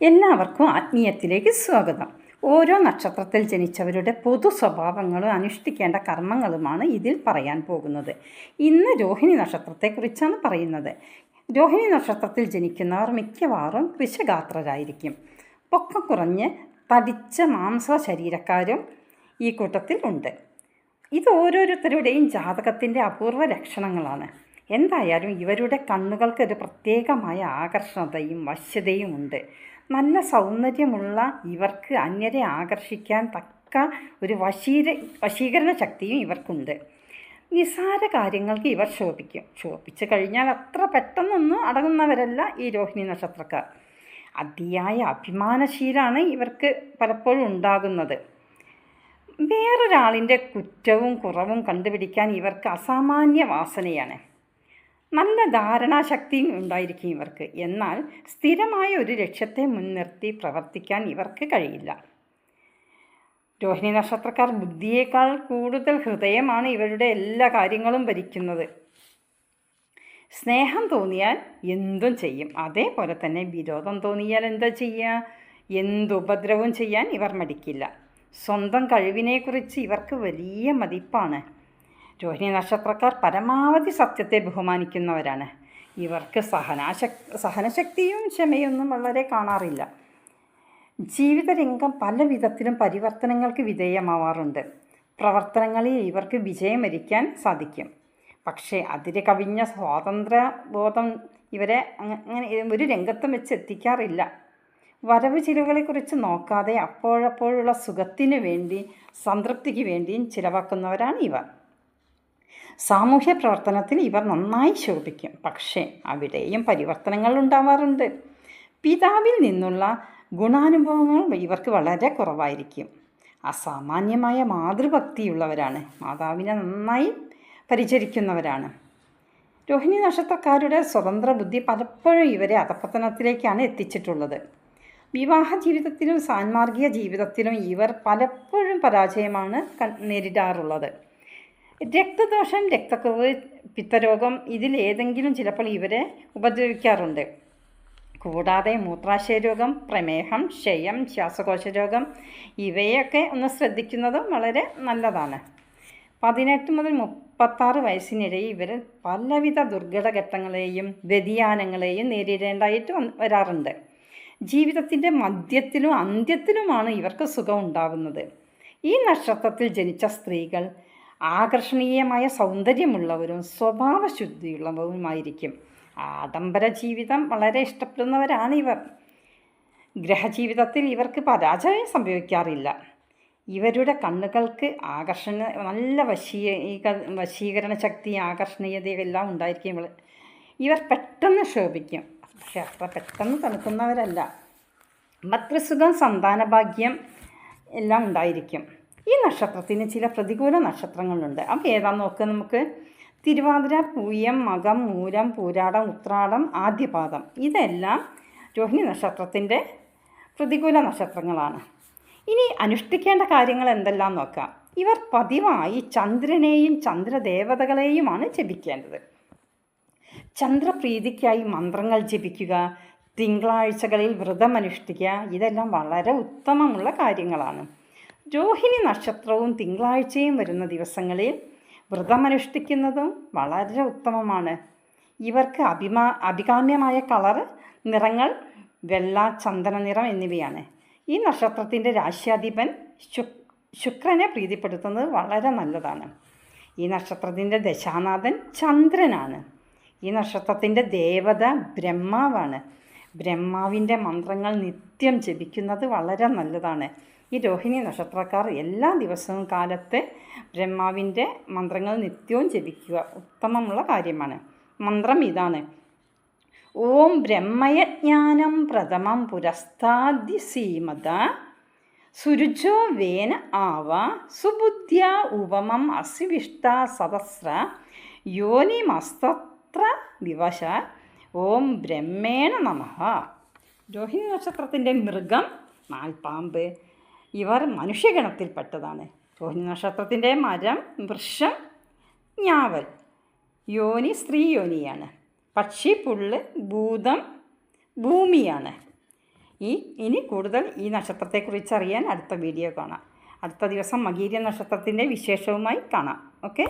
എല്ലാവർക്കും ആത്മീയത്തിലേക്ക് സ്വാഗതം. ഓരോ നക്ഷത്രത്തിൽ ജനിച്ചവരുടെ പൊതു സ്വഭാവങ്ങളും അനുഷ്ഠിക്കേണ്ട കർമ്മങ്ങളുമാണ് ഇതിൽ പറയാൻ പോകുന്നത്. ഇന്ന് രോഹിണി നക്ഷത്രത്തെക്കുറിച്ചാണ് പറയുന്നത്. രോഹിണി നക്ഷത്രത്തിൽ ജനിക്കുന്നവർ മിക്കവാറും വൃഷഗാത്രരായിരിക്കും. പൊക്കം കുറഞ്ഞ് തടിച്ച മാംസ ശരീരക്കാരും ഈ കൂട്ടത്തിൽ ഉണ്ട്. ഇത് ഓരോരുത്തരുടെയും ജാതകത്തിൻ്റെ അപൂർവ ലക്ഷണങ്ങളാണ്. എന്തായാലും ഇവരുടെ കണ്ണുകൾക്ക് ഒരു പ്രത്യേകമായ ആകർഷണതയും വശ്യതയും ഉണ്ട്. നല്ല സൗന്ദര്യമുള്ള ഇവർക്ക് അന്യരെ ആകർഷിക്കാൻ തക്ക ഒരു വശീകരണ ശക്തിയും ഇവർക്കുണ്ട്. നിസ്സാര കാര്യങ്ങൾക്ക് ഇവർ ശോഭിച്ചു കഴിഞ്ഞാൽ അത്ര പെട്ടെന്നൊന്നും അടങ്ങുന്നവരല്ല ഈ രോഹിണി നക്ഷത്രക്കാർ. അതിയായ അഭിമാനശീലമാണ് ഇവർക്ക് പലപ്പോഴും ഉണ്ടാകുന്നത്. വേറൊരാളിൻ്റെ കുറ്റവും കുറവും കണ്ടുപിടിക്കാൻ ഇവർക്ക് അസാമാന്യ വാസനയാണ്. നല്ല ധാരണാശക്തിയും ഉണ്ടായിരിക്കും ഇവർക്ക്. എന്നാൽ സ്ഥിരമായ ഒരു ലക്ഷ്യത്തെ മുൻനിർത്തി പ്രവർത്തിക്കാൻ ഇവർക്ക് കഴിയില്ല. രോഹിണി നക്ഷത്രക്കാർ ബുദ്ധിയേക്കാൾ കൂടുതൽ ഹൃദയമാണ് ഇവരുടെ എല്ലാ കാര്യങ്ങളും ഭരിക്കുന്നത്. സ്നേഹം തോന്നിയാൽ എന്തും ചെയ്യും. അതേപോലെ തന്നെ വിരോധം തോന്നിയാൽ എന്താ ചെയ്യുക? എന്തുപദ്രവവും ചെയ്യാൻ ഇവർ മടിക്കില്ല. സ്വന്തം കഴിവിനെക്കുറിച്ച് ഇവർക്ക് വലിയ മതിപ്പാണ്. രോഹിണി നക്ഷത്രക്കാർ പരമാവധി സത്യത്തെ ബഹുമാനിക്കുന്നവരാണ്. ഇവർക്ക് സഹനശക്തിയും ക്ഷമയൊന്നും വളരെ കാണാറില്ല. ജീവിതരംഗം പല വിധത്തിലും പരിവർത്തനങ്ങൾക്ക് വിധേയമാവാറുണ്ട്. പ്രവർത്തനങ്ങളിൽ ഇവർക്ക് വിജയം വരിക്കാൻ സാധിക്കും. പക്ഷേ അതിര് കവിഞ്ഞ സ്വാതന്ത്ര്യബോധം ഇവരെ അങ്ങനെ ഒരു രംഗത്തും വെച്ച് എത്തിക്കാറില്ല. വരവ് ചിലവുകളെക്കുറിച്ച് നോക്കാതെ അപ്പോഴപ്പോഴുള്ള സുഖത്തിനു വേണ്ടി സംതൃപ്തിക്ക് വേണ്ടിയും ചിലവാക്കുന്നവരാണ് ഇവർ. സാമൂഹ്യ പ്രവർത്തനത്തിൽ ഇവർ നന്നായി ശോഭിക്കും. പക്ഷേ അവിടെയും പരിവർത്തനങ്ങൾ ഉണ്ടാവാറുണ്ട്. പിതാവിൽ നിന്നുള്ള ഗുണാനുഭവങ്ങൾ ഇവർക്ക് വളരെ കുറവായിരിക്കും. അസാമാന്യമായ മാതൃഭക്തിയുള്ളവരാണ്. മാതാവിനെ നന്നായി പരിചരിക്കുന്നവരാണ്. രോഹിണി നക്ഷത്രക്കാരുടെ സ്വതന്ത്ര ബുദ്ധി പലപ്പോഴും ഇവരെ അധപ്പതനത്തിലേക്കാണ് എത്തിച്ചിട്ടുള്ളത്. വിവാഹ ജീവിതത്തിലും സാൻമാർഗിക ജീവിതത്തിലും ഇവർ പലപ്പോഴും പരാജയമാണ് നേരിടാറുള്ളത്. രക്തദോഷം, രക്തക്കുറവ്, പിത്തരോഗം ഇതിലേതെങ്കിലും ചിലപ്പോൾ ഇവരെ ഉപദ്രവിക്കാറുണ്ട്. കൂടാതെ മൂത്രാശയ രോഗം, പ്രമേഹം, ക്ഷയം, ശ്വാസകോശ രോഗം ഇവയൊക്കെ ഒന്ന് ശ്രദ്ധിക്കുന്നതും വളരെ നല്ലതാണ്. 18 മുതൽ 36 വയസ്സിനിടയിൽ ഇവർ പലവിധ ദുർഘടഘട്ടങ്ങളെയും വ്യതിയാനങ്ങളെയും നേരിടേണ്ടതായിട്ട് വരാറുണ്ട്. ജീവിതത്തിൻ്റെ മധ്യത്തിലും അന്ത്യത്തിലുമാണ് ഇവർക്ക് സുഖം ഉണ്ടാകുന്നത്. ഈ നക്ഷത്രത്തിൽ ജനിച്ച സ്ത്രീകൾ ആകർഷണീയമായ സൗന്ദര്യമുള്ളവരും സ്വഭാവശുദ്ധിയുള്ളവരുമായിരിക്കും. ആഡംബര ജീവിതം വളരെ ഇഷ്ടപ്പെടുന്നവരാണ് ഇവർ. ഗ്രഹജീവിതത്തിൽ ഇവർക്ക് പരാജയം സംഭവിക്കാറില്ല. ഇവരുടെ കണ്ണുകൾക്ക് നല്ല വശീകരണ ശക്തി, ആകർഷണീയതയെല്ലാം ഉണ്ടായിരിക്കും. ഇവർ പെട്ടെന്ന് ശോഭിക്കും. പക്ഷെ അത്ര പെട്ടെന്ന് തണുക്കുന്നവരല്ല. ഭക്തൃസുഖം, സന്താനഭാഗ്യം എല്ലാം ഉണ്ടായിരിക്കും. ഈ നക്ഷത്രത്തിന് ചില പ്രതികൂല നക്ഷത്രങ്ങളുണ്ട്. അപ്പോൾ ഏതാണെന്ന് നോക്കുക നമുക്ക്. തിരുവാതിര, പൂയം, മകം, മൂലം, പൂരാടം, ഉത്രാടം, ആദ്യപാദം ഇതെല്ലാം രോഹിണി നക്ഷത്രത്തിൻ്റെ പ്രതികൂല നക്ഷത്രങ്ങളാണ്. ഇനി അനുഷ്ഠിക്കേണ്ട കാര്യങ്ങൾ എന്തെല്ലാം നോക്കാം. ഇവർ പതിവായി ചന്ദ്രനെയും ചന്ദ്രദേവതകളെയുമാണ് ജപിക്കേണ്ടത്. ചന്ദ്രപ്രീതിക്കായി മന്ത്രങ്ങൾ ജപിക്കുക, തിങ്കളാഴ്ചകളിൽ വ്രതം അനുഷ്ഠിക്കുക ഇതെല്ലാം വളരെ ഉത്തമമുള്ള കാര്യങ്ങളാണ്. രോഹിണി നക്ഷത്രവും തിങ്കളാഴ്ചയും വരുന്ന ദിവസങ്ങളിൽ വ്രതമനുഷ്ഠിക്കുന്നതും വളരെ ഉത്തമമാണ്. ഇവർക്ക് അഭികാമ്യമായ നിറങ്ങൾ വെള്ള, ചന്ദന നിറം എന്നിവയാണ്. ഈ നക്ഷത്രത്തിൻ്റെ രാശ്യാധിപൻ ശുക്രനെ പ്രീതിപ്പെടുത്തുന്നത് വളരെ നല്ലതാണ്. ഈ നക്ഷത്രത്തിൻ്റെ ദശാനാഥൻ ചന്ദ്രനാണ്. ഈ നക്ഷത്രത്തിൻ്റെ ദേവത ബ്രഹ്മാവാണ്. ബ്രഹ്മാവിൻ്റെ മന്ത്രങ്ങൾ നിത്യം ജപിക്കുന്നത് വളരെ നല്ലതാണ്. ഈ രോഹിണി നക്ഷത്രക്കാർ എല്ലാ ദിവസവും കാലത്ത് ബ്രഹ്മാവിൻ്റെ മന്ത്രങ്ങൾ നിത്യവും ജപിക്കുക ഉത്തമമുള്ള കാര്യമാണ്. മന്ത്രം ഇതാണ്: ഓം ബ്രഹ്മയജ്ഞാനം പ്രഥമം പുരസ്താദി സീമത സുരുചോ വേന ആവ സുബുദ്ധ്യ ഉപമം അസിവിഷ്ട സദസ്ര യോനിമസ്തത്ര വിവശ ഓം ബ്രഹ്മേണ നമഃ. രോഹിണി നക്ഷത്രത്തിൻ്റെ മൃഗം നാൽപ്പാമ്പ്. ഇവർ മനുഷ്യഗണത്തിൽപ്പെട്ടതാണ്. രോഹിണി നക്ഷത്രത്തിൻ്റെ മരം, വൃക്ഷം ഞാവൽ. യോനി സ്ത്രീ യോനിയാണ്. പക്ഷി, പുല്ല്, ഭൂതം ഭൂമിയാണ്. ഇനി കൂടുതൽ ഈ നക്ഷത്രത്തെക്കുറിച്ച് അറിയാൻ അടുത്ത വീഡിയോ കാണാം. അടുത്ത ദിവസം മകീര നക്ഷത്രത്തിൻ്റെ വിശേഷവുമായി കാണാം. ഓക്കെ.